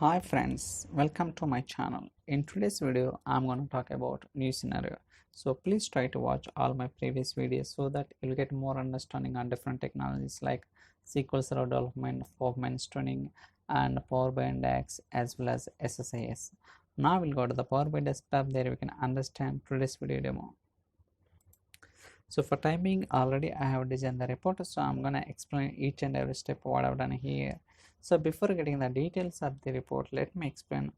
Hi friends, welcome to my channel. In today's video, I'm going to talk about new scenario. So please try to watch all my previous videos so that you'll get more understanding on different technologies like SQL Server development, performance tuning, and Power BI Index as well as SSIS. Now we'll go to the Power BI desktop. There we can understand today's video demo. So for time being, already I have designed the report, so I'm gonna explain each and every step what I've done here. So before getting the details of the report, let me explain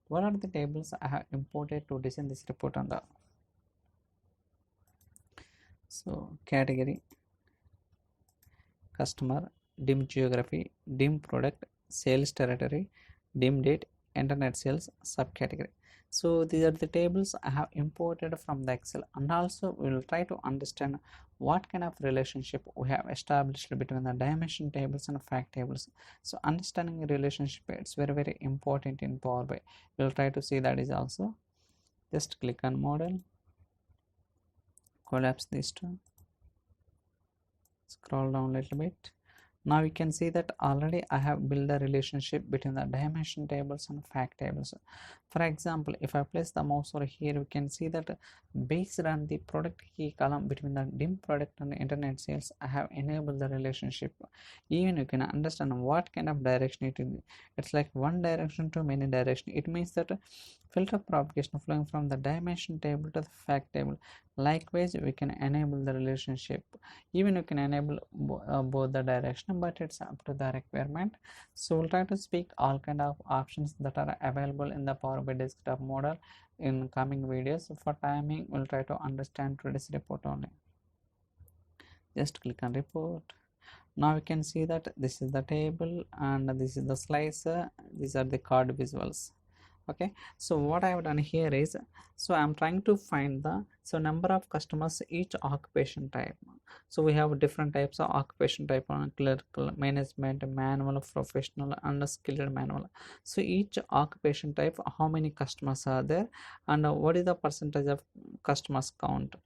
what are the tables I have imported to design this report on the category, customer, dim geography, dim product, sales territory, dim date, internet sales, subcategory. So these are the tables I have imported from the Excel, and also we will try to understand what kind of relationship we have established between the dimension tables and fact tables. So understanding the relationship, it's very important in Power BI. We'll try to see that is also. Just click on model, collapse these two, scroll down a little bit. Now you can see that already I have built a relationship between the dimension tables and fact tables. For example, if I place the mouse over here, we can see that based on the product key column between the dim product and the internet sales, I have enabled the relationship. Even you can understand what kind of direction it is. It's like one direction to many direction. It means that filter propagation flowing from the dimension table to the fact table. Likewise, we can enable the relationship. Even you can enable both the direction, but it's up to the requirement. So we'll try to speak all kind of options that are available in the Power BI desktop model in coming videos. For timing, we'll try to understand today's report only. Just click on report. Now you can see that this is the table and this is the slicer. These are the card visuals. Okay, so what I have done here is, so I'm trying to find the number of customers each occupation type. So we have different types of occupation type on clerical, management, manual, professional, and skilled manual. So each occupation type, how many customers are there, and what is the percentage of customers count.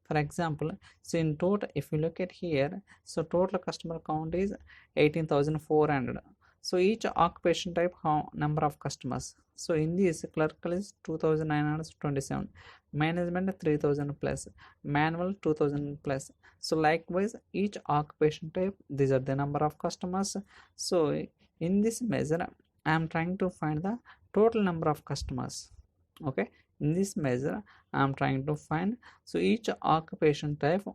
For example, so in total, if you look at here, so total customer count is 18,400. So each occupation type, how number of customers. So in this, clerical is 2,927, management 3,000 plus, manual 2,000 plus. So likewise, each occupation type, these are the number of customers. So in this measure, I am trying to find the total number of customers. Okay, in this measure, I am trying to find, so each occupation type,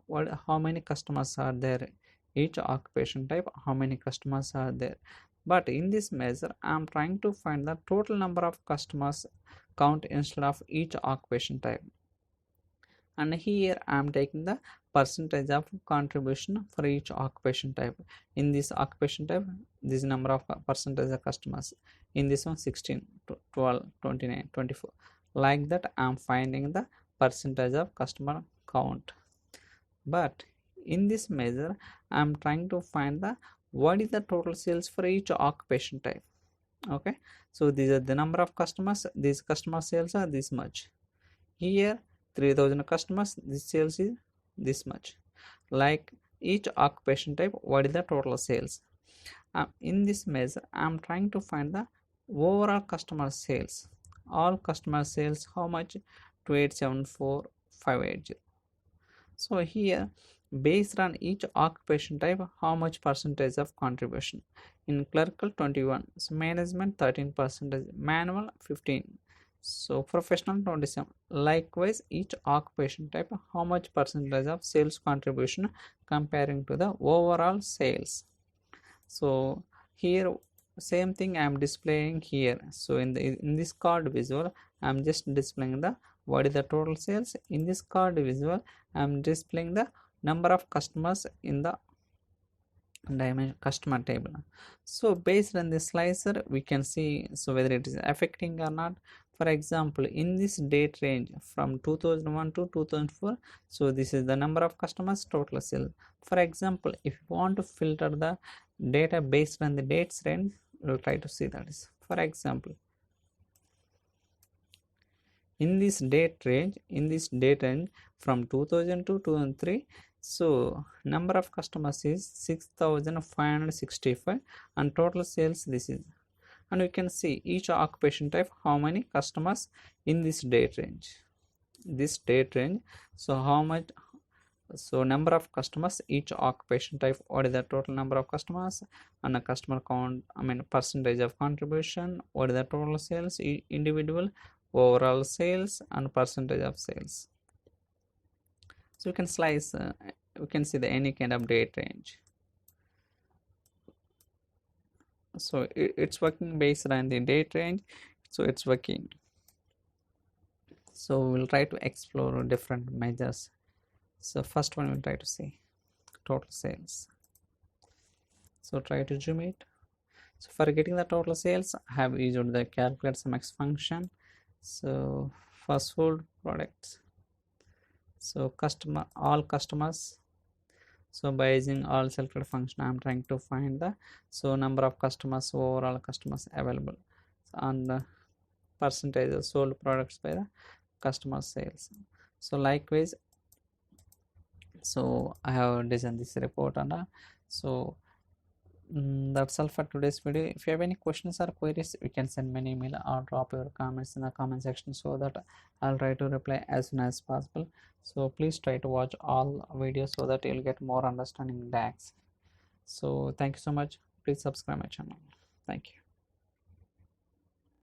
how many customers are there. Each occupation type, how many customers are there. But in this measure, I am trying to find the total number of customers count instead of each occupation type. And here I am taking the percentage of contribution for each occupation type. In this occupation type, this number of percentage of customers. In this one, 16, 12, 29, 24. Like that, I am finding the percentage of customer count. But in this measure, I am trying to find the what is the total sales for each occupation type. Okay, so these are the number of customers. These customer sales are this much. Here 3,000 customers, this sales is this much. Like each occupation type, what is the total sales. In this measure, I am trying to find the overall customer sales. All customer sales, how much? 2874,580. So here, based on each occupation type, how much percentage of contribution. In clerical 21, so management 13%, manual 15, so professional 27. Likewise, each occupation type, how much percentage of sales contribution comparing to the overall sales. So here same thing I am displaying here. So in this card visual, I am just displaying the what is the total sales. In this card visual, I am displaying the number of customers in the dimension customer table. So based on the slicer, we can see so whether it is affecting or not. For example, in this date range from 2001 to 2004, so this is the number of customers, total sale. For example, if you want to filter the data based on the dates range, we'll try to see that is. For example, in this date range from 2000 to 2003, so number of customers is 6,565 and total sales this is. and we can see each occupation type, how many customers in this date range, so how much, so number of customers each occupation type, what is the total number of customers, and a customer count, percentage of contribution, what is the total sales, individual, overall sales, and percentage of sales. So you can slice, we can see the any kind of date range. So it's working based on the date range, so it's working. So we'll try to explore different measures. So first one, we'll try to see total sales. So try to zoom it. So for getting the total sales, I have used the calculate sum x function. So for sold products, so all customers, so by using all selected function, I'm trying to find the number of customers, overall customers available, and the percentage of sold products by the customer sales. So likewise, so I have designed this report, and so that's all for today's video. If you have any questions or queries, you can send me an email or drop your comments in the comment section, so that I'll try to reply as soon as possible. So please try to watch all videos so that you'll get more understanding in DAX. So thank you so much. Please subscribe my channel. Thank you.